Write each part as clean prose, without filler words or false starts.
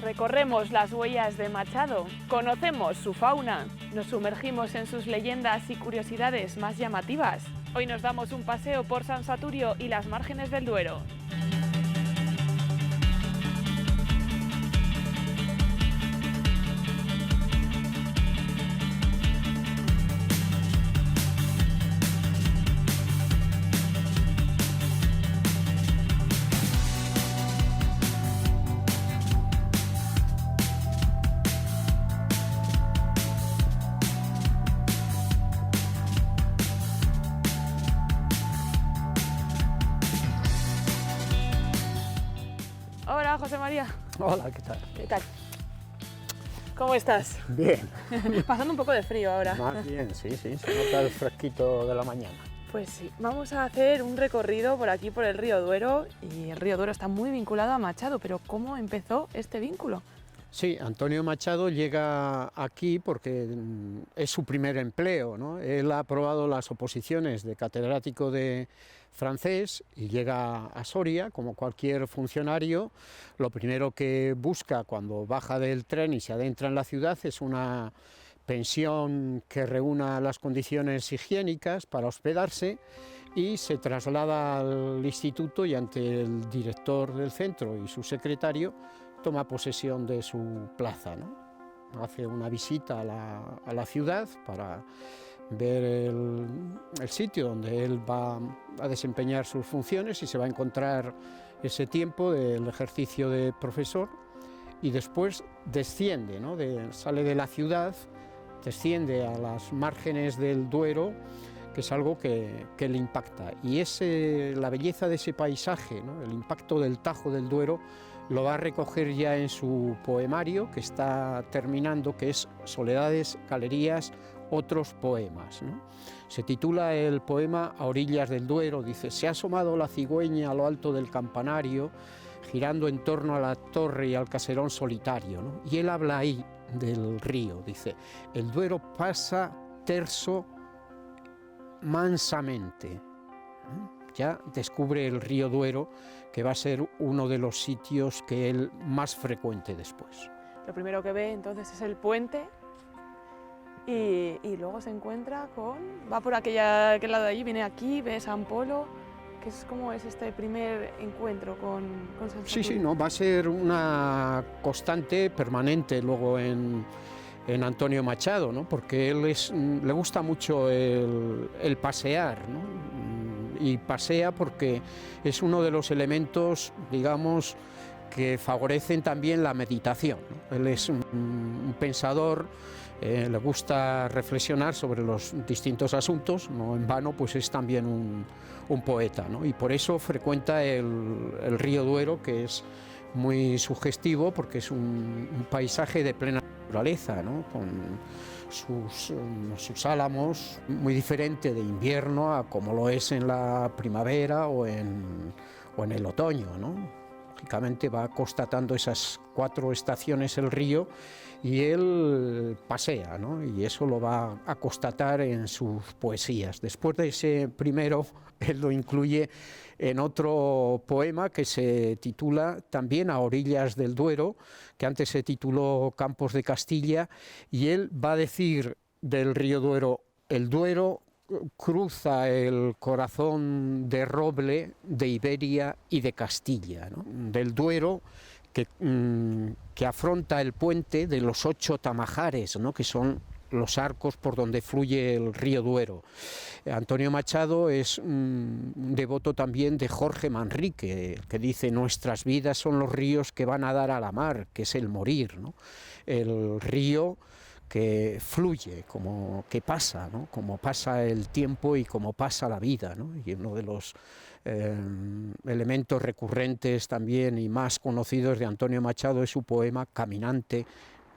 Recorremos las huellas de Machado, conocemos su fauna, nos sumergimos en sus leyendas y curiosidades más llamativas. Hoy nos damos un paseo por San Saturio y las márgenes del Duero. Hola, José María. Hola, ¿qué tal? ¿Qué tal? ¿Cómo estás? Bien. Pasando un poco de frío ahora. Más bien, sí, se nota el fresquito de la mañana. Pues sí, vamos a hacer un recorrido por aquí, por el río Duero, y el río Duero está muy vinculado a Machado, pero ¿cómo empezó este vínculo? Sí, Antonio Machado llega aquí porque es su primer empleo, ¿no? Él ha aprobado las oposiciones de catedrático de francés y llega a Soria, como cualquier funcionario. Lo primero que busca cuando baja del tren y se adentra en la ciudad es una pensión que reúna las condiciones higiénicas para hospedarse, y se traslada al instituto y ante el director del centro y su secretario toma posesión de su plaza, ¿no? Hace una visita a la ciudad para ver el sitio donde él va a desempeñar sus funciones y se va a encontrar ese tiempo del ejercicio de profesor, y después desciende, ¿no? Sale de la ciudad, desciende a las márgenes del Duero, que es algo que le impacta, y la belleza de ese paisaje, ¿no? El impacto del Tajo del Duero lo va a recoger ya en su poemario que está terminando, que es Soledades, Galerías, otros poemas, ¿no? Se titula el poema A orillas del Duero. Dice: se ha asomado la cigüeña a lo alto del campanario, girando en torno a la torre y al caserón solitario, ¿no? Y él habla ahí del río, dice: el Duero pasa terso mansamente. Ya descubre el río Duero, que va a ser uno de los sitios que él más frecuente después. Lo primero que ve entonces es el puente y luego se encuentra va por aquel lado de allí, viene aquí, ve San Polo. ¿Cómo es este primer encuentro con San Saturio? Sí, no, va a ser una constante permanente luego en Antonio Machado, ¿no? Porque le gusta mucho el pasear, ¿no? Y pasea porque es uno de los elementos, digamos, que favorecen también la meditación, ¿no? Él es un pensador, le gusta reflexionar sobre los distintos asuntos, no en vano, pues es también un poeta, ¿no? Y por eso frecuenta el río Duero, que es muy sugestivo porque es un paisaje de plena naturaleza, ¿no? Con sus álamos, muy diferente de invierno a como lo es en la primavera o en el otoño, ¿no? Lógicamente va constatando esas 4 estaciones el río, y él pasea, ¿no? Y eso lo va a constatar en sus poesías. Después de ese primero, él lo incluye en otro poema que se titula también A orillas del Duero, que antes se tituló Campos de Castilla, y él va a decir del río Duero: el Duero cruza el corazón de roble de Iberia y de Castilla, ¿no? Del Duero que afronta el puente de los 8 tamajares, ¿no? Que son los arcos por donde fluye el río Duero. Antonio Machado es un devoto también de Jorge Manrique, que dice: nuestras vidas son los ríos que van a dar a la mar, que es el morir, ¿no? El río que fluye, como que pasa, ¿no? Como pasa el tiempo y como pasa la vida, ¿no? Y uno de los elementos recurrentes también y más conocidos de Antonio Machado es su poema Caminante.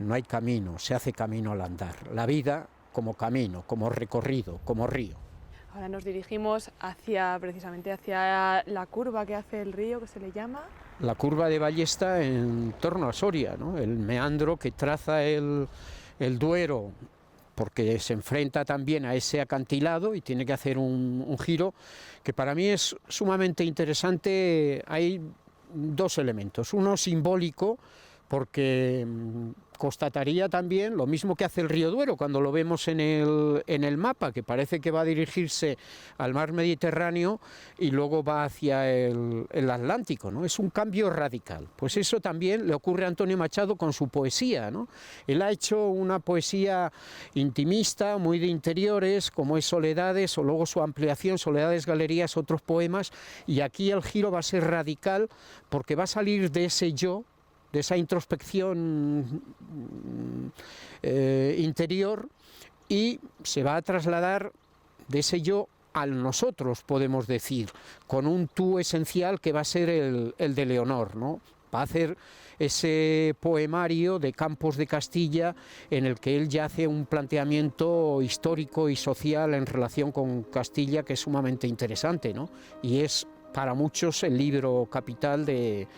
No hay camino, se hace camino al andar. La vida como camino, como recorrido, como río. Ahora nos dirigimos precisamente hacia la curva que hace el río, que se le llama... La curva de Ballesta en torno a Soria, ¿no? El meandro que traza el Duero, porque se enfrenta también a ese acantilado y tiene que hacer un giro que para mí es sumamente interesante. Hay 2 elementos, uno simbólico, porque constataría también lo mismo que hace el río Duero cuando lo vemos en el mapa, que parece que va a dirigirse al mar Mediterráneo y luego va hacia el Atlántico, ¿no? Es un cambio radical. Pues eso también le ocurre a Antonio Machado con su poesía, ¿no? Él ha hecho una poesía intimista, muy de interiores, como es Soledades, o luego su ampliación, Soledades, Galerías, otros poemas, y aquí el giro va a ser radical porque va a salir de ese yo, de esa introspección interior, y se va a trasladar de ese yo al nosotros, podemos decir, con un tú esencial que va a ser el de Leonor, ¿no? Va a hacer ese poemario de Campos de Castilla en el que él ya hace un planteamiento histórico y social en relación con Castilla que es sumamente interesante, ¿no? Y es para muchos el libro capital de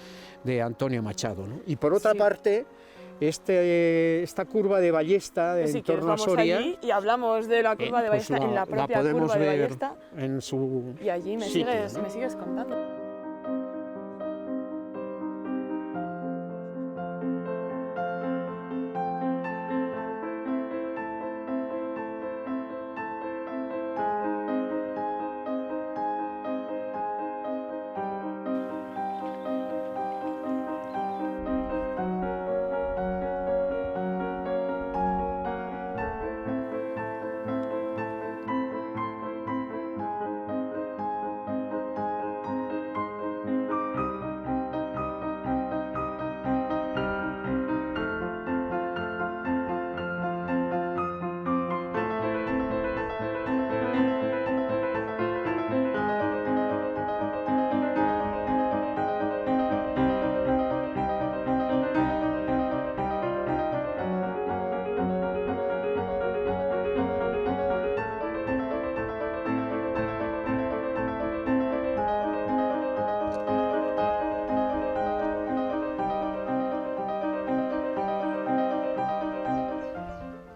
Antonio Machado, ¿no? Y por otra parte, esta curva de Ballesta en torno a Soria, allí y hablamos de la curva de Ballesta, en la propia curva de Ballesta, en su y allí me sigues contando.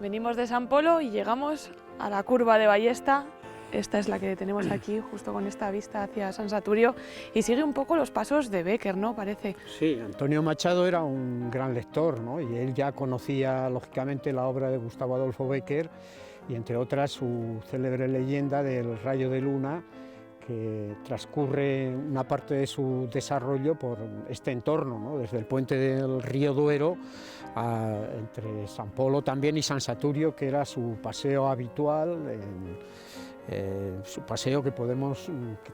Venimos de San Polo y llegamos a la curva de Ballesta. Esta es la que tenemos aquí, justo con esta vista hacia San Saturio, y sigue un poco los pasos de Bécquer, ¿no? Parece. Sí, Antonio Machado era un gran lector, ¿no? Y él ya conocía, lógicamente, la obra de Gustavo Adolfo Bécquer, y entre otras su célebre leyenda del Rayo de Luna, que transcurre una parte de su desarrollo por este entorno, ¿no? Desde el puente del río Duero, entre San Polo también y San Saturio, que era su paseo habitual, su paseo que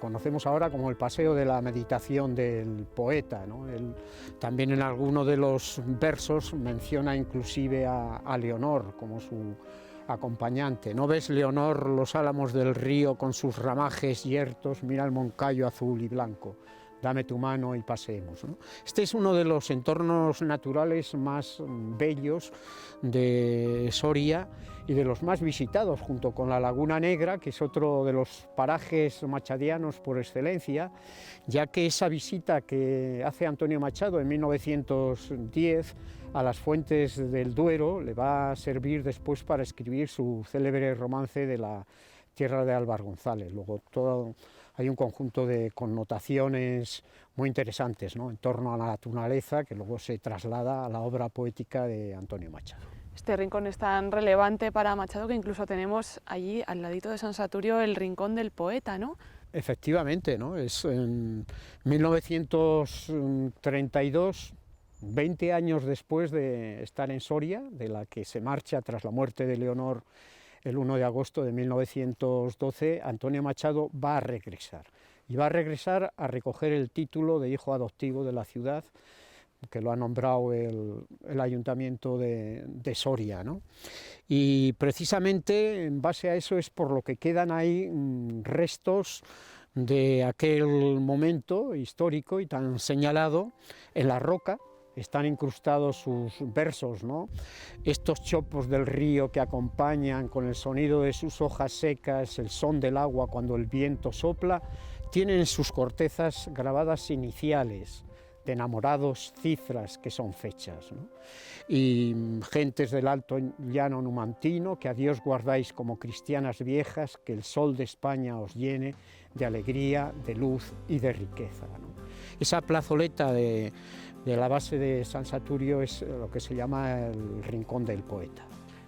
conocemos ahora como el paseo de la meditación del poeta, ¿no? Él también en alguno de los versos menciona inclusive a Leonor como su acompañante. ¿No ves, Leonor, los álamos del río con sus ramajes yertos? Mira el Moncayo azul y blanco, dame tu mano y paseemos, ¿no? Este es uno de los entornos naturales más bellos de Soria y de los más visitados, junto con la Laguna Negra, que es otro de los parajes machadianos por excelencia, ya que esa visita que hace Antonio Machado en 1910 a las fuentes del Duero le va a servir después para escribir su célebre romance de la tierra de Álvar González. Luego hay un conjunto de connotaciones muy interesantes, ¿no?, en torno a la naturaleza, que luego se traslada a la obra poética de Antonio Machado. Este rincón es tan relevante para Machado que incluso tenemos allí, al ladito de San Saturio, el rincón del poeta, ¿no? Efectivamente, ¿no? Es en 1932, 20 años después de estar en Soria, de la que se marcha tras la muerte de Leonor el 1 de agosto de 1912, Antonio Machado va a regresar. Y va a regresar a recoger el título de hijo adoptivo de la ciudad, que lo ha nombrado el Ayuntamiento de Soria, ¿no? Y precisamente en base a eso es por lo que quedan ahí restos de aquel momento histórico y tan señalado en la roca. Están incrustados sus versos, ¿no? Estos chopos del río que acompañan con el sonido de sus hojas secas, el son del agua cuando el viento sopla, tienen en sus cortezas grabadas iniciales de enamorados, cifras que son fechas, ¿no? Y gentes del alto llano numantino, que a Dios guardáis como cristianas viejas, que el sol de España os llene de alegría, de luz y de riqueza, ¿no? Esa plazoleta de la base de San Saturio es lo que se llama el Rincón del Poeta.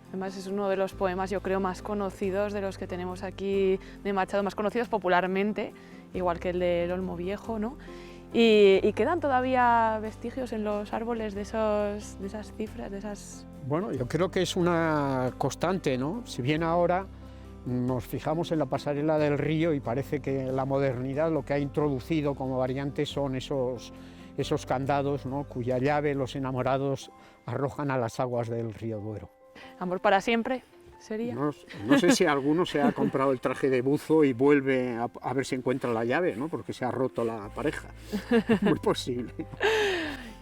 Además es uno de los poemas, yo creo, más conocidos de los que tenemos aquí de Machado, más conocidos popularmente, igual que el del Olmo Viejo, ¿no? Y quedan todavía vestigios en los árboles de esas cifras, de esas... Bueno, yo creo que es una constante, ¿no? Si bien ahora nos fijamos en la pasarela del río y parece que la modernidad lo que ha introducido como variante son esos candados, ¿no?, cuya llave los enamorados arrojan a las aguas del río Duero. Amor para siempre sería. No sé si alguno se ha comprado el traje de buzo y vuelve a ver si encuentra la llave, ¿no?, porque se ha roto la pareja. Muy posible.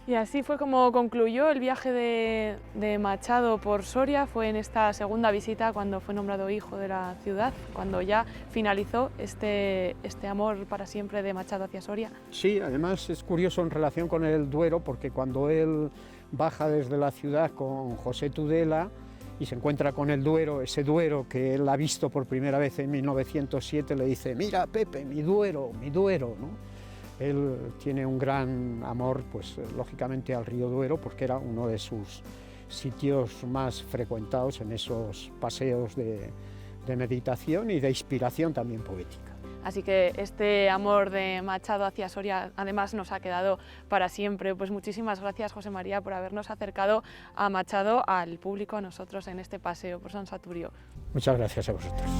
Y así fue como concluyó el viaje de Machado por Soria. Fue en esta segunda visita cuando fue nombrado hijo de la ciudad, cuando ya finalizó este amor para siempre de Machado hacia Soria. Sí, además es curioso en relación con el Duero, porque cuando él baja desde la ciudad con José Tudela y se encuentra con el Duero, ese Duero que él ha visto por primera vez en 1907, le dice: mira, Pepe, mi Duero, ¿no? Él tiene un gran amor, pues lógicamente, al río Duero, porque era uno de sus sitios más frecuentados en esos paseos de meditación y de inspiración también poética. Así que este amor de Machado hacia Soria además nos ha quedado para siempre. Pues muchísimas gracias, José María, por habernos acercado a Machado, al público, a nosotros en este paseo por San Saturio. Muchas gracias a vosotros.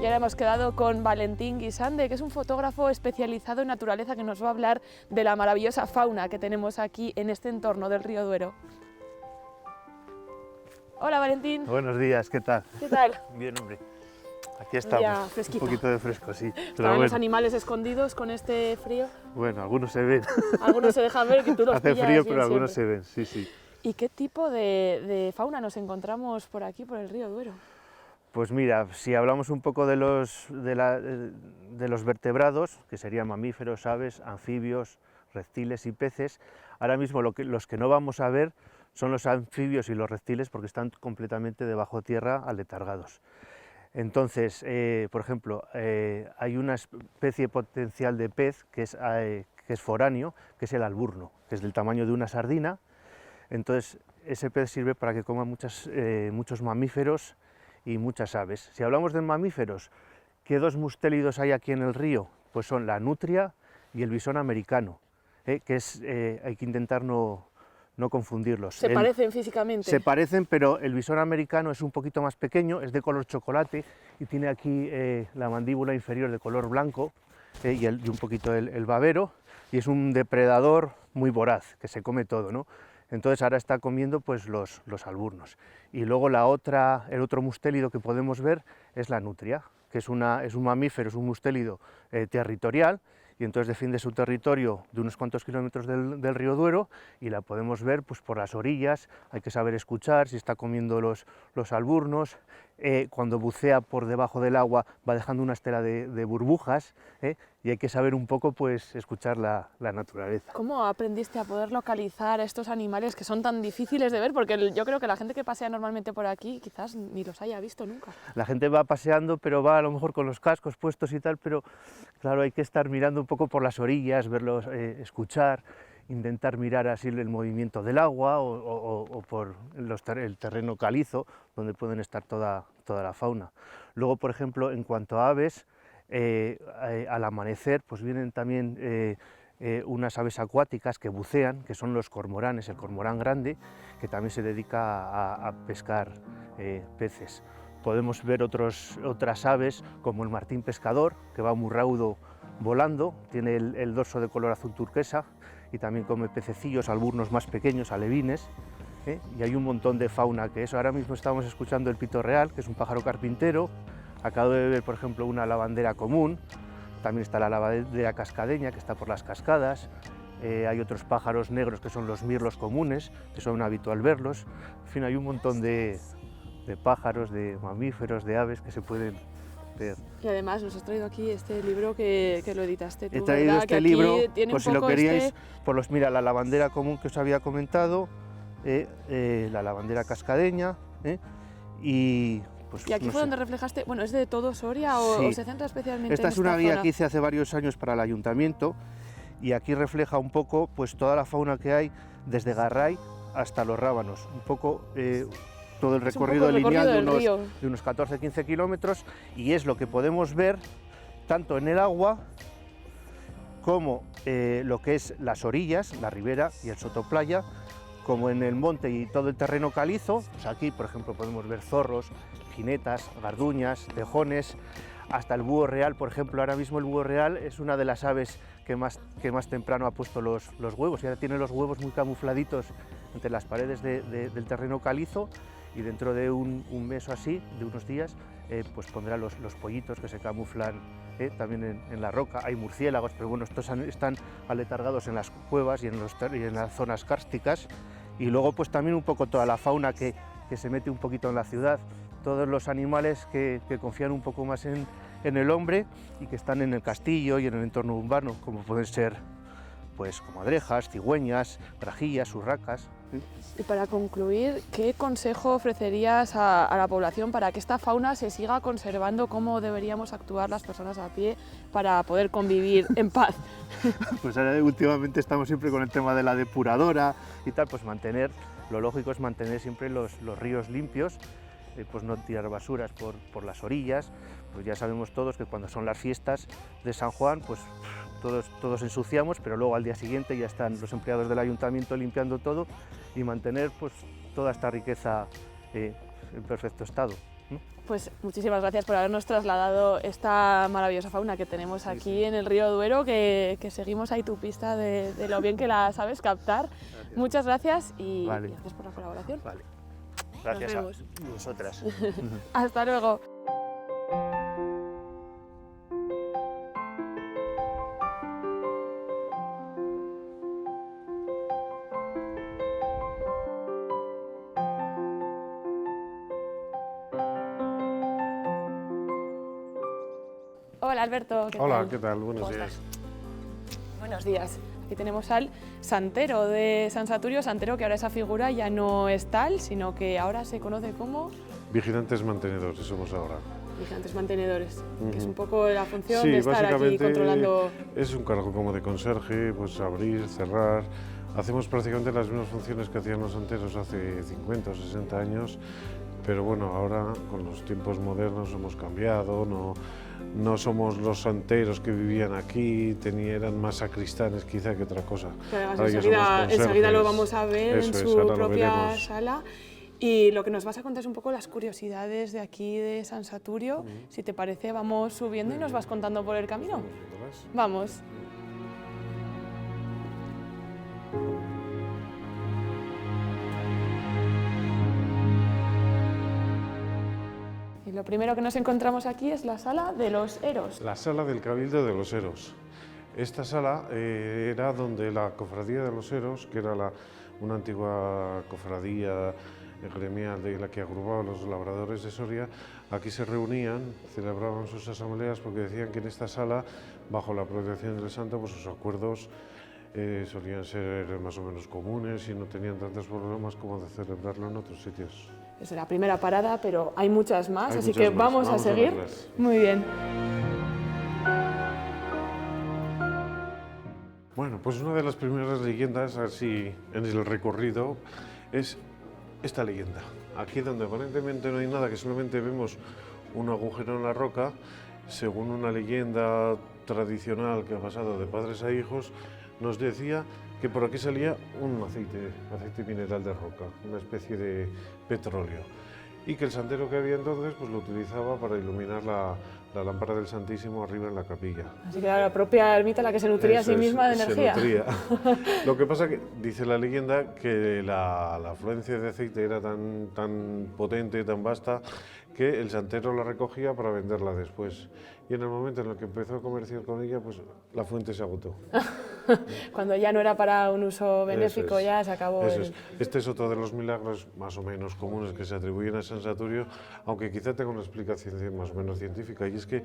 Y ahora hemos quedado con Valentín Guisande, que es un fotógrafo especializado en naturaleza, que nos va a hablar de la maravillosa fauna que tenemos aquí en este entorno del río Duero. Hola, Valentín. Buenos días, ¿qué tal? ¿Qué tal? Bien, hombre. Aquí estamos, un poquito de fresco, sí. ¿Están los animales escondidos con este frío? Bueno, algunos se ven. Algunos se dejan ver, que tú los Hace pillas frío, bien pero algunos siempre. se ven, sí, sí. ¿Y qué tipo de fauna nos encontramos por aquí, por el río Duero? Pues mira, si hablamos un poco de los vertebrados, que serían mamíferos, aves, anfibios, reptiles y peces, ahora mismo los que no vamos a ver son los anfibios y los reptiles, porque están completamente debajo tierra, aletargados. Entonces, por ejemplo, hay una especie potencial de pez que es foráneo, que es el alburno, que es del tamaño de una sardina. Entonces, ese pez sirve para que coma muchos mamíferos y muchas aves. Si hablamos de mamíferos, ¿qué dos mustélidos hay aquí en el río? Pues son la nutria y el bisón americano, que hay que intentar no confundirlos. ¿Se parecen físicamente? Se parecen, pero el bisón americano es un poquito más pequeño, es de color chocolate y tiene aquí la mandíbula inferior de color blanco y un poquito el babero, y es un depredador muy voraz, que se come todo, ¿no? Entonces ahora está comiendo pues los alburnos. Y luego el otro mustélido que podemos ver es la nutria, que es un mamífero, es un mustélido territorial, y entonces defiende su territorio de unos cuantos kilómetros del río Duero, y la podemos ver pues por las orillas. Hay que saber escuchar si está comiendo los alburnos. Cuando bucea por debajo del agua va dejando una estela de burbujas, y hay que saber un poco pues escuchar la naturaleza. ¿Cómo aprendiste a poder localizar estos animales que son tan difíciles de ver? Porque yo creo que la gente que pasea normalmente por aquí quizás ni los haya visto nunca. La gente va paseando, pero va a lo mejor con los cascos puestos y tal, pero claro, hay que estar mirando un poco por las orillas, verlos, escuchar, intentar mirar así el movimiento del agua o por el terreno calizo, donde pueden estar toda la fauna. Luego, por ejemplo, en cuanto a aves, al amanecer pues vienen también unas aves acuáticas que bucean, que son los cormoranes, el cormorán grande, que también se dedica a pescar peces. Podemos ver otras aves, como el martín pescador, que va muy raudo volando, tiene el dorso de color azul turquesa, y también come pececillos, alburnos más pequeños, alevines, y hay un montón de fauna que eso. Ahora mismo estamos escuchando el pito real, que es un pájaro carpintero. Acabo de ver, por ejemplo, una lavandera común. También está la lavandera cascadeña, que está por las cascadas. Hay otros pájaros negros que son los mirlos comunes, que son habitual verlos. En fin, hay un montón de pájaros, de mamíferos, de aves que se pueden ver. Y además nos has traído aquí este libro que lo editaste tú, He traído ¿verdad? este Que aquí libro, tiene por un si lo poco queríais, mira, la lavandera común que os había comentado, la lavandera cascadeña, y pues Y aquí no fue sé. donde reflejaste, bueno, ¿es de todo Soria o, Sí. o se centra especialmente Esta en es una esta guía zona? que hice hace varios años para el ayuntamiento, y aquí refleja un poco pues toda la fauna que hay desde Garray hasta los Rábanos, un poco todo el Es un recorrido poco el recorrido lineal del río. de unos 14-15 kilómetros, y es lo que podemos ver tanto en el agua como lo que es las orillas, la ribera y el sotoplaya, como en el monte y todo el terreno calizo. Pues aquí, por ejemplo, podemos ver zorros, jinetas, garduñas, tejones, hasta el búho real. Por ejemplo, ahora mismo el búho real es una de las aves que más temprano ha puesto los huevos, y ahora tiene los huevos muy camufladitos entre las paredes del terreno calizo, y dentro de un mes o así, de unos días, pues pondrá los pollitos que se camuflan también en la roca. Hay murciélagos, pero bueno, estos están aletargados en las cuevas y en las zonas kársticas. Y luego pues también un poco toda la fauna que se mete un poquito en la ciudad, todos los animales que confían un poco más en el hombre y que están en el castillo y en el entorno urbano, como pueden ser pues comadrejas, cigüeñas, grajillas, urracas. Y para concluir, ¿qué consejo ofrecerías a la población para que esta fauna se siga conservando? ¿Cómo deberíamos actuar las personas a pie para poder convivir en paz? Pues ahora últimamente estamos siempre con el tema de la depuradora y tal, pues lo lógico es mantener siempre los ríos limpios, pues no tirar basuras por las orillas. Pues ya sabemos todos que cuando son las fiestas de San Juan, pues todos ensuciamos, pero luego al día siguiente ya están los empleados del ayuntamiento limpiando todo, y mantener pues toda esta riqueza en perfecto estado. Pues muchísimas gracias por habernos trasladado esta maravillosa fauna que tenemos aquí en el río Duero, que seguimos ahí tu pista de lo bien que la sabes captar. Gracias. Muchas gracias y Vale. gracias por la colaboración. Vale. Gracias a vemos. vosotras. Hasta luego. Hola Alberto. Hola, tal? ¿qué tal? Buenos ¿Cómo días. estás? Buenos días. Aquí tenemos al santero de San Saturio, santero que ahora esa figura ya no es tal, sino que ahora se conoce como Vigilantes mantenedores somos ahora. vigilantes mantenedores, que es Ujú. un poco la función Sí, de estar aquí básicamente controlando. es un cargo como de conserje, pues abrir, cerrar. Hacemos prácticamente las mismas funciones que hacían los santeros hace 50 o 60 años, pero bueno, ahora con los tiempos modernos hemos cambiado, no somos los santeros que vivían aquí, eran más sacristanes quizá que otra cosa. Que además Ahora ya enseguida, somos enseguida lo conserjes. vamos a ver Eso en es, su ahora lo propia veremos. sala. Y lo que nos vas a contar es un poco las curiosidades de aquí de San Saturio. Si te parece, vamos subiendo y nos vas contando por el camino. Vamos. Y lo primero que nos encontramos aquí es la sala de los Eros. La sala del Cabildo de los Eros. Esta sala era donde la Cofradía de los Eros, que era una antigua cofradía gremial de la que agrupaba a los labradores de Soria, aquí se reunían, celebraban sus asambleas porque decían que en esta sala, bajo la protección del santo, pues sus acuerdos solían ser más o menos comunes y no tenían tantos problemas como de celebrarlo en otros sitios. Es la primera parada, pero hay muchas más, Hay así muchas que más. vamos a Vamos a seguir. verlas. Muy bien. Bueno, pues una de las primeras leyendas así en el recorrido es esta leyenda. Aquí donde aparentemente no hay nada, que solamente vemos un agujero en la roca, según una leyenda tradicional que ha pasado de padres a hijos, nos decía que por aquí salía un aceite mineral de roca, una especie de petróleo, y que el santero que había entonces pues lo utilizaba para iluminar la lámpara del Santísimo arriba en la capilla. Así que era la propia ermita la que se nutría a sí Eso es, misma de energía. Se nutría. Lo que pasa que dice la leyenda que la afluencia de aceite era tan potente, tan vasta, que el santero la recogía para venderla después. Y en el momento en el que empezó a comerciar con ella, pues la fuente se agotó. Cuando ya no era para un uso benéfico, Eso es, ya se acabó eso el... es. Este es otro de los milagros más o menos comunes que se atribuyen a San Saturio, aunque quizá tenga una explicación más o menos científica, y es que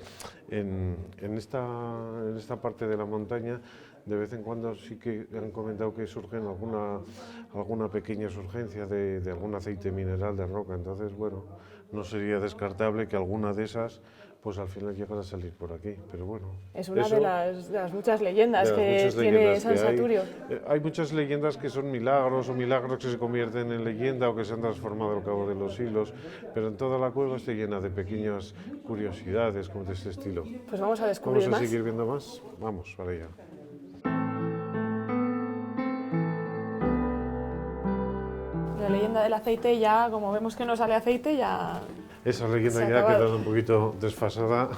en esta parte de la montaña de vez en cuando sí que han comentado que surgen alguna pequeña surgencia de algún aceite mineral de roca, entonces bueno, no sería descartable que alguna de esas pues al final llegara a salir por aquí, pero bueno. Es una de las muchas leyendas que tiene San Saturio. Hay muchas leyendas que son milagros o milagros que se convierten en leyenda o que se han transformado al cabo de los siglos, pero en toda la cueva está llena de pequeñas curiosidades como de este estilo. Pues vamos a descubrir más. ¿Vamos a seguir viendo más? Vamos para allá. La leyenda del aceite ya, como vemos que no sale aceite, ya... Esa leyenda ya ha quedado un poquito desfasada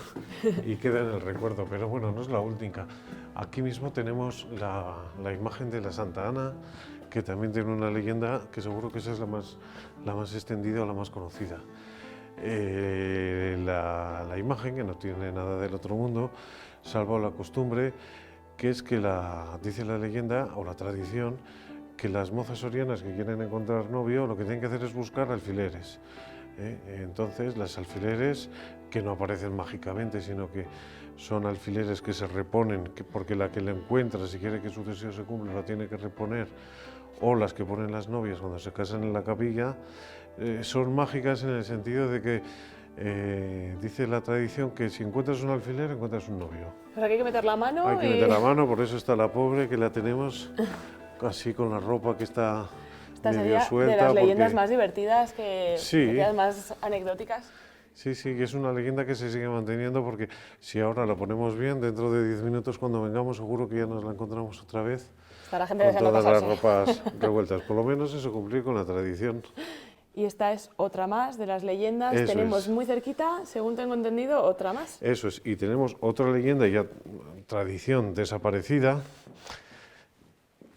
y queda en el recuerdo, pero bueno, no es la única. Aquí mismo tenemos la imagen de la Santa Ana, que también tiene una leyenda que seguro que esa es la más extendida o la más conocida. La imagen, que no tiene nada del otro mundo, salvo la costumbre, que es que dice la leyenda o la tradición, que las mozas sorianas que quieren encontrar novio lo que tienen que hacer es buscar alfileres. Entonces, las alfileres que no aparecen mágicamente, sino que son alfileres que se reponen, porque la que la encuentra, si quiere que su deseo se cumpla, la tiene que reponer, o las que ponen las novias cuando se casan en la capilla, son mágicas en el sentido de que dice la tradición que si encuentras un alfiler, encuentras un novio. O sea, que hay que meter la mano. Hay que meter la mano, por eso está la pobre, que la tenemos así con la ropa que está... Esta sería de las leyendas más divertidas, más anecdóticas. Sí, sí, que es una leyenda que se sigue manteniendo porque si ahora la ponemos bien, dentro de 10 minutos cuando vengamos seguro que ya nos la encontramos otra vez. Está la gente con todas las pasarse. ropas revueltas. Por lo menos eso, cumplir con la tradición. Y esta es otra más de las leyendas. Eso tenemos es. Muy cerquita, según tengo entendido, otra más. Eso es. Y tenemos otra leyenda, ya tradición desaparecida,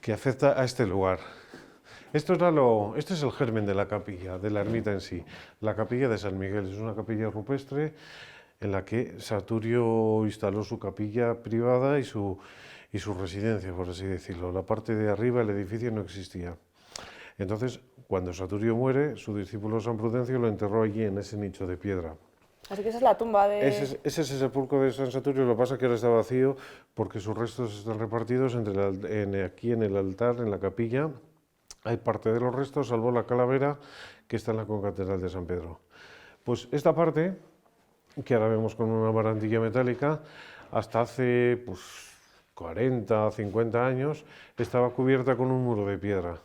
que afecta a este lugar. Este es el germen de la capilla, de la ermita en sí. La capilla de San Miguel es una capilla rupestre en la que Saturio instaló su capilla privada y su residencia, por así decirlo. La parte de arriba del edificio no existía. Entonces, cuando Saturio muere, su discípulo San Prudencio lo enterró allí, en ese nicho de piedra. Así que esa es la tumba de... Ese es el sepulcro de San Saturio, lo que pasa es que ahora está vacío porque sus restos están repartidos aquí en el altar, en la capilla. Hay parte de los restos, salvo la calavera que está en la concatedral de San Pedro. Pues esta parte, que ahora vemos con una barandilla metálica, hasta hace 40 o 50 años estaba cubierta con un muro de piedra.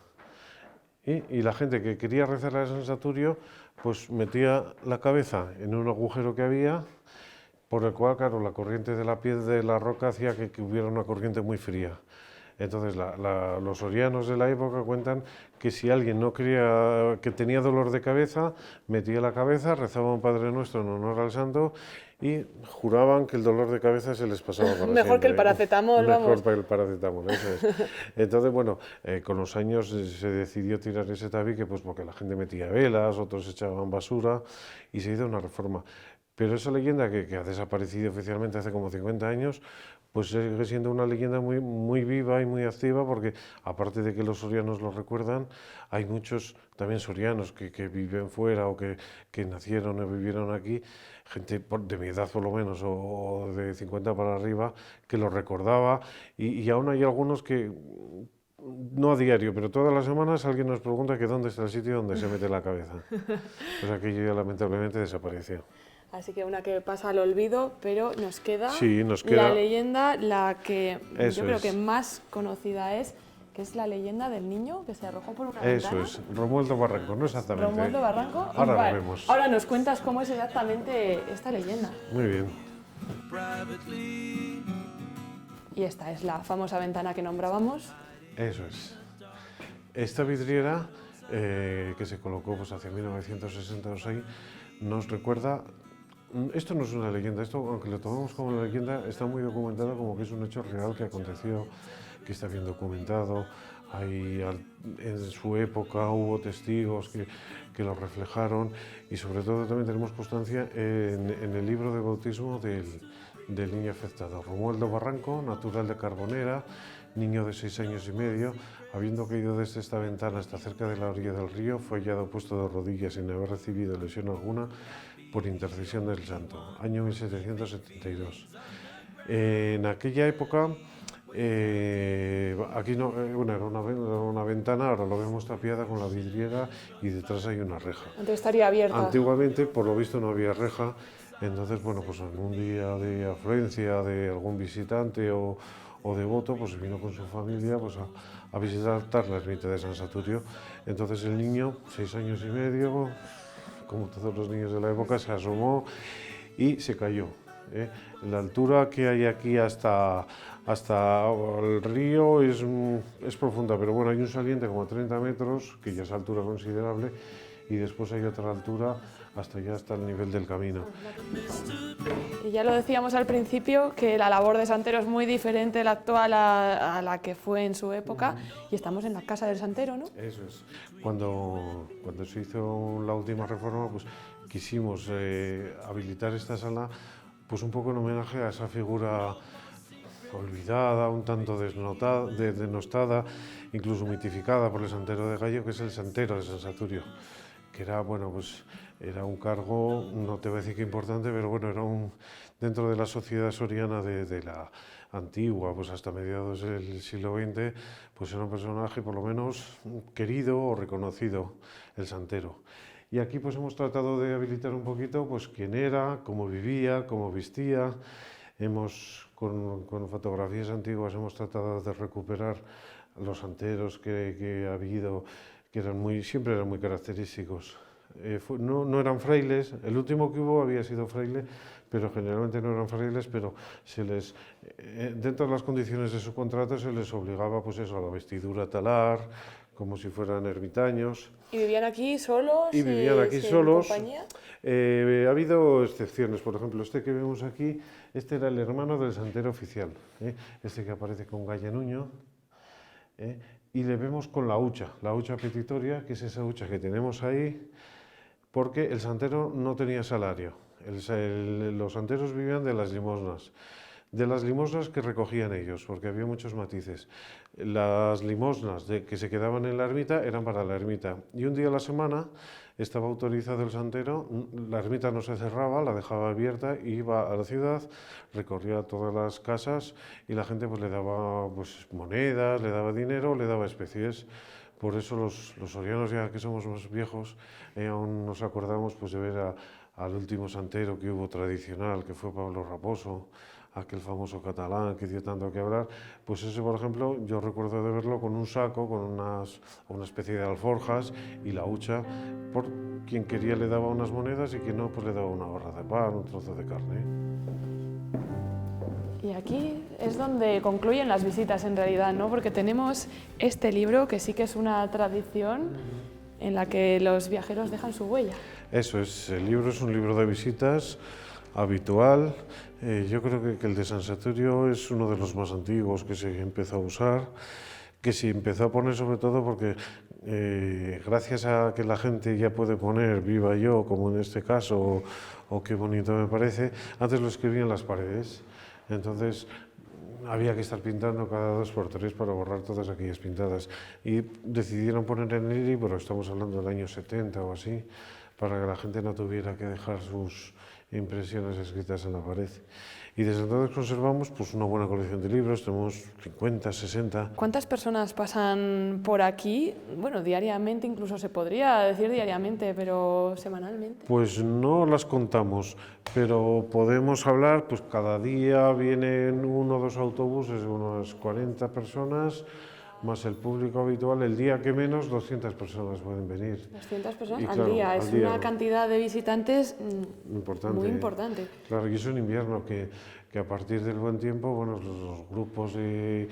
Y la gente que quería rezar a San Saturio, pues metía la cabeza en un agujero que había, por el cual, claro, la corriente de la piedra de la roca hacía que hubiera una corriente muy fría. Entonces, los sorianos de la época cuentan que si alguien no quería, que tenía dolor de cabeza, metía la cabeza, rezaba un Padre Nuestro en honor al santo y juraban que el dolor de cabeza se les pasaba para siempre. Mejor que el paracetamol, vamos. Mejor que el paracetamol, eso es. Entonces, bueno, con los años se decidió tirar ese tabique, pues porque la gente metía velas, otros echaban basura y se hizo una reforma. Pero esa leyenda que ha desaparecido oficialmente hace como 50 años, pues sigue siendo una leyenda muy, muy viva y muy activa, porque aparte de que los sorianos lo recuerdan, hay muchos también sorianos que viven fuera o que nacieron o vivieron aquí, gente de mi edad por lo menos, o de 50 para arriba, que lo recordaba, y aún hay algunos que, no a diario, pero todas las semanas alguien nos pregunta que dónde está el sitio donde se mete la cabeza. Pues aquello ya lamentablemente desapareció. Así que una que pasa al olvido, pero nos queda, nos queda la leyenda, la que Eso yo creo es. que más conocida es, que es la leyenda del niño que se arrojó por una Eso ventana. es, Romualdo Barranco, no exactamente. Romualdo Barranco. Ahora Vale. lo vemos. Ahora nos cuentas cómo es exactamente esta leyenda. Muy bien. Y esta es la famosa ventana que nombrábamos. Eso es. Esta vidriera que se colocó pues hacia 1966 nos recuerda Esto no es una leyenda, esto, aunque lo tomamos como una leyenda, está muy documentado como que es un hecho real que aconteció, que está bien documentado. En su época hubo testigos que lo reflejaron y sobre todo también tenemos constancia en el libro de bautismo del niño afectado. Romualdo Barranco, natural de Carbonera, niño de 6 años y medio, habiendo caído desde esta ventana hasta cerca de la orilla del río, fue hallado puesto de rodillas sin haber recibido lesión alguna por intercesión del santo, año 1772. En aquella época, aquí no, bueno, era una ventana, ahora lo vemos tapiada con la vidriera y detrás hay una reja. Antes estaría abierta. Antiguamente, por lo visto, no había reja, entonces, bueno, pues en un día de afluencia de algún visitante o devoto, pues vino con su familia pues, a visitar la ermita de San Saturio. Entonces el niño, 6 años y medio, como todos los niños de la época, se asomó y se cayó. La altura que hay aquí hasta el río es profunda, pero bueno, hay un saliente como 30 metros, que ya es altura considerable, y después hay otra altura hasta el nivel del camino. Y ya lo decíamos al principio, que la labor de santero es muy diferente la actual a la que fue en su época, y estamos en la casa del santero, ¿no? Eso es. Cuando se hizo la última reforma, pues quisimos habilitar esta sala pues un poco en homenaje a esa figura olvidada, un tanto denostada, incluso mitificada por el santero de Gallo, que es el santero de San Saturio, que era, bueno, pues era un cargo, no te voy a decir que importante, pero bueno, era dentro de la sociedad soriana de la antigua, pues hasta mediados del siglo XX, pues era un personaje por lo menos querido o reconocido, el santero. Y aquí pues hemos tratado de habilitar un poquito pues quién era, cómo vivía, cómo vestía. Con fotografías antiguas hemos tratado de recuperar los santeros que ha habido, que siempre eran muy característicos. No eran frailes, el último que hubo había sido fraile, pero generalmente no eran frailes, pero dentro de las condiciones de su contrato se les obligaba pues eso, a la vestidura talar, como si fueran ermitaños. ¿Y vivían aquí solos? Y vivían aquí solos. ¿En compañía? Ha habido excepciones, por ejemplo, este que vemos aquí, este era el hermano del santero oficial, este que aparece con Galla Nuño, y le vemos con la hucha petitoria, que es esa hucha que tenemos ahí, porque el santero no tenía salario, los santeros vivían de las limosnas que recogían ellos, porque había muchos matices. Las limosnas que se quedaban en la ermita eran para la ermita, y un día a la semana estaba autorizado el santero, la ermita no se cerraba, la dejaba abierta, iba a la ciudad, recorría todas las casas y la gente pues le daba pues, monedas, le daba dinero, le daba especies. Por eso los sorianos, ya que somos más viejos, aún nos acordamos pues, de ver al último santero que hubo tradicional, que fue Pablo Raposo, aquel famoso catalán que dio tanto que hablar. Pues ese, por ejemplo, yo recuerdo de verlo con un saco, con una especie de alforjas y la hucha. Por quien quería le daba unas monedas y quien no, pues le daba una barra de pan, un trozo de carne. Y aquí es donde concluyen las visitas en realidad, ¿no? Porque tenemos este libro que sí que es una tradición en la que los viajeros dejan su huella. Eso es, el libro es un libro de visitas habitual. Yo creo que el de San Saturio es uno de los más antiguos que se empezó a usar, que se empezó a poner sobre todo porque gracias a que la gente ya puede poner viva yo, como en este caso, o qué bonito me parece, antes lo escribían en las paredes. Entonces había que estar pintando cada 2 por 3 para borrar todas aquellas pintadas. Y decidieron poner en el libro, estamos hablando del año 70 o así, para que la gente no tuviera que dejar sus impresiones escritas en la pared. Y desde entonces conservamos pues, una buena colección de libros, tenemos 50, 60. ¿Cuántas personas pasan por aquí? Bueno, diariamente, incluso se podría decir diariamente, pero semanalmente. Pues no las contamos, pero podemos hablar, pues cada día vienen 1 o 2 autobuses, unas 40 personas, más el público habitual. El día que menos, 200 personas pueden venir. 200 personas Y, al claro, día, es una cantidad de visitantes importante. muy importante. Claro, y eso en invierno, que a partir del buen tiempo, bueno, los grupos de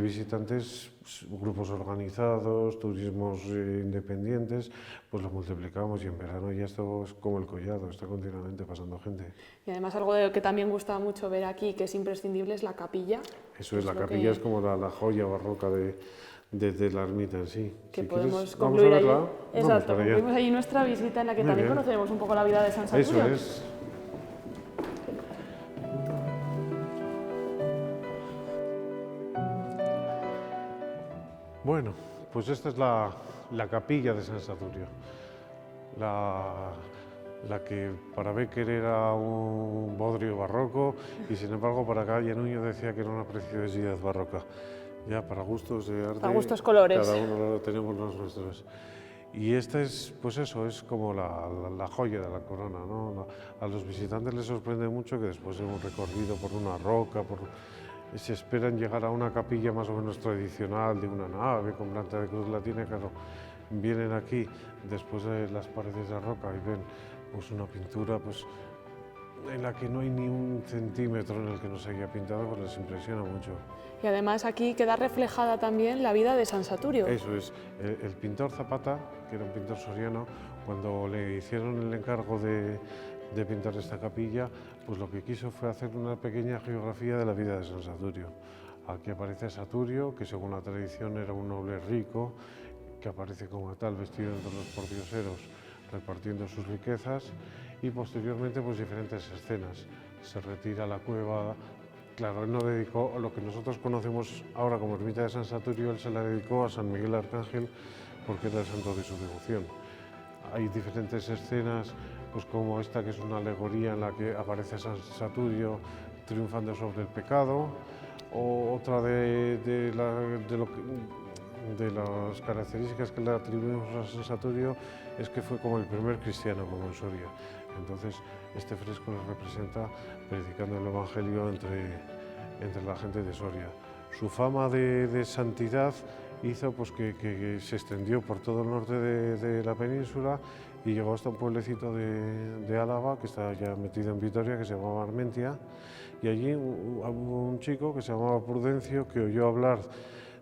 visitantes, grupos organizados, turismos independientes, pues lo multiplicamos, y en verano ya esto es como el collado, está continuamente pasando gente. Y además algo de lo que también gusta mucho ver aquí, que es imprescindible, es la capilla. Eso es, la capilla es como la joya barroca de la ermita en sí. Que Si podemos quieres, concluir vamos a verla. allí. Exacto, concluimos allí nuestra visita, en la que Muy también bien. conocemos un poco la vida de San Saturio. Eso es. Bueno, pues esta es la capilla de San Saturio, la que para Bécquer era un bodrio barroco, y sin embargo para Calle Nuño decía que era una preciosidad barroca. Ya para gustos de arte, Para gustos colores. cada uno tenemos los nuestros. Y esta es, pues eso, es como la joya de la corona, ¿no? A los visitantes les sorprende mucho que después de un recorrido por una roca, se esperan llegar a una capilla más o menos tradicional de una nave con planta de cruz latina. Claro, vienen aquí después de las paredes de roca y ven pues una pintura pues en la que no hay ni un centímetro en el que no se haya pintado, pues les impresiona mucho. Y además aquí queda reflejada también la vida de San Saturio. Eso es, el pintor Zapata, que era un pintor soriano, cuando le hicieron el encargo de pintar esta capilla, pues lo que quiso fue hacer una pequeña geografía de la vida de San Saturio. Aquí aparece Saturio, que según la tradición era un noble rico, que aparece como tal vestido entre los pordioseros, repartiendo sus riquezas, y posteriormente pues diferentes escenas. Se retira a la cueva. Claro, él no dedicó lo que nosotros conocemos ahora como ermita de San Saturio, él se la dedicó a San Miguel Arcángel porque era el santo de su devoción. Hay diferentes escenas, pues como esta, que es una alegoría en la que aparece San Saturio triunfando sobre el pecado, o otra de las características que le atribuimos a San Saturio es que fue como el primer cristiano, como en Soria. Entonces, este fresco nos representa predicando el Evangelio entre la gente de Soria. Su fama de santidad hizo pues, que se extendió por todo el norte de la península y llegó hasta un pueblecito de Álava, que está ya metido en Vitoria, que se llamaba Armentia, y allí hubo un chico que se llamaba Prudencio, que oyó hablar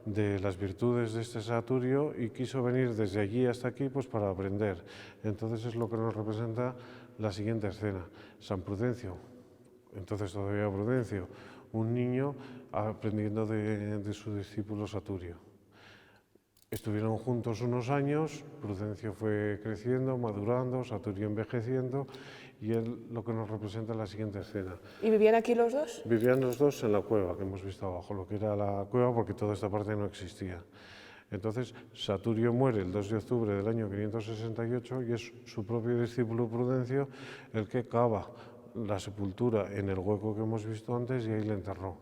de las virtudes de este Saturio y quiso venir desde allí hasta aquí pues, para aprender. Entonces es lo que nos representa la siguiente escena. San Prudencio, entonces todavía Prudencio, un niño aprendiendo de su discípulo Saturio. Estuvieron juntos unos años, Prudencio fue creciendo, madurando, Saturio envejeciendo, y él lo que nos representa es la siguiente escena. ¿Y vivían aquí los dos? Vivían los dos en la cueva que hemos visto abajo, lo que era la cueva, porque toda esta parte no existía. Entonces, Saturio muere el 2 de octubre del año 568 y es su propio discípulo Prudencio el que cava la sepultura en el hueco que hemos visto antes y ahí le enterró.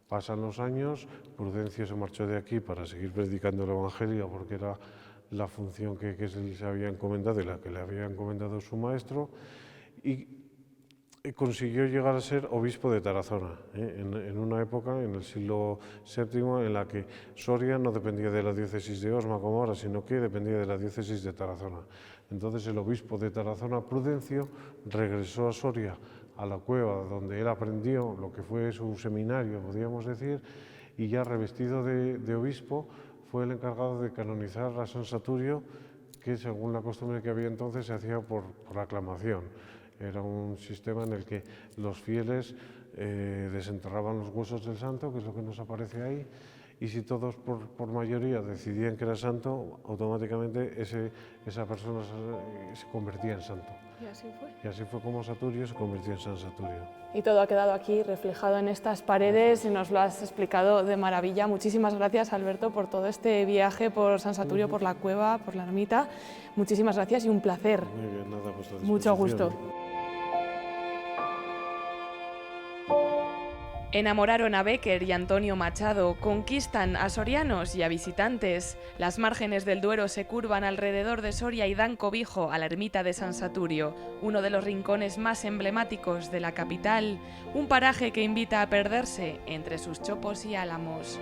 Pasan los años, Prudencio se marchó de aquí para seguir predicando el Evangelio porque era la función que se había encomendado y la que le había encomendado su maestro, y consiguió llegar a ser obispo de Tarazona, en una época, en el siglo VII, en la que Soria no dependía de la diócesis de Osma como ahora, sino que dependía de la diócesis de Tarazona. Entonces el obispo de Tarazona, Prudencio, regresó a Soria, a la cueva donde él aprendió lo que fue su seminario, podríamos decir, y ya revestido de obispo fue el encargado de canonizar a San Saturio, que según la costumbre que había entonces se hacía por aclamación. Era un sistema en el que los fieles desenterraban los huesos del santo, que es lo que nos aparece ahí, y si todos por mayoría decidían que era santo, automáticamente esa persona se convertía en santo. Y así fue. Y así fue como Saturio se convirtió en San Saturio. Y todo ha quedado aquí reflejado en estas paredes y nos lo has explicado de maravilla. Muchísimas gracias, Alberto, por todo este viaje por San Saturio, por la cueva, por la ermita. Muchísimas gracias y un placer. Muy bien, nada, pues a Mucho disposición. gusto. Enamoraron a Bécquer y Antonio Machado, conquistan a sorianos y a visitantes. Las márgenes del Duero se curvan alrededor de Soria y dan cobijo a la ermita de San Saturio, uno de los rincones más emblemáticos de la capital, un paraje que invita a perderse entre sus chopos y álamos.